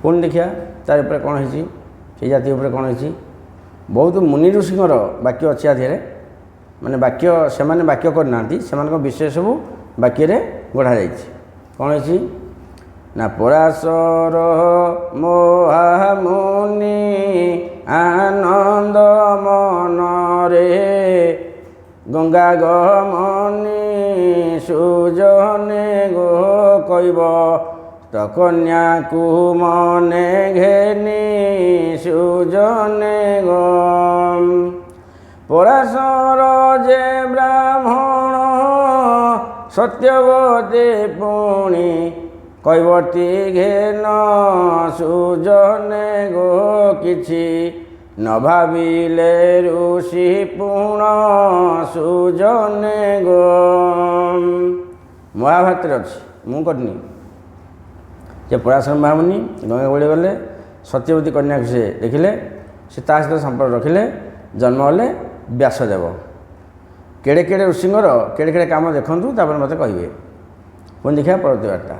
ପୁଣି ଦେଖିବା ତାର ଉପରେ କ'ଣ ହେଇଛି, ସେଇ ଜାତି ଉପରେ କ'ଣ ହେଇଛି। ବହୁତ ମୁନି ଋଷିଙ୍କର ବାକ୍ୟ ଅଛି ଆ ଦେହରେ, ମାନେ ବାକ୍ୟ ସେମାନେ ବାକ୍ୟ କରିନାହାନ୍ତି, ସେମାନଙ୍କ ବିଷୟ ସବୁ ବାକ୍ୟରେ ଗଢ଼ା ଯାଇଛି। କ'ଣ ହେଇଛି ନା ପରାଶର ମହାମୁନି ଆନନ୍ଦ ମନରେ ଗଙ୍ଗା ଗମନି ସୁଜନେ ଗୋ କହିବ କନ୍ୟାକୁ ମନେ ଘେନି ସୁଜନେ ଗୋ। ପରାଶର ଯେ ବ୍ରାହ୍ମଣ ସତ୍ୟବତୀ ପୁଣି କୈବର୍ତ୍ତୀ ଘେନ ସୁଜନେ ଗୋ କିଛି ନ ଭାବିଲେ ଋଷି ପୁଣ ସୁଜନେ ଗୋ। ମହାଭାରତରେ ଅଛି, ମୁଁ କରିନି। ଯେ ପରାଶର ମହାମୁନି ଗଙ୍ଗା କୋଳରେ ଗଲେ, ସତ୍ୟବତୀ କନ୍ୟାକୁ ସେ ଦେଖିଲେ, ସେ ତା ସହିତ ସମ୍ପର୍କ ରଖିଲେ, ଜନ୍ମ ହେଲେ ବ୍ୟାସଦେବ। କେଡ଼େ କେଡ଼େ ଋଷିଙ୍କର କେଡ଼େ କେଡ଼େ କାମ ଦେଖନ୍ତୁ, ତାପରେ ମୋତେ କହିବେ। ପୁଣି ଦେଖିବା ପରବର୍ତ୍ତୀ ବାର୍ତ୍ତା।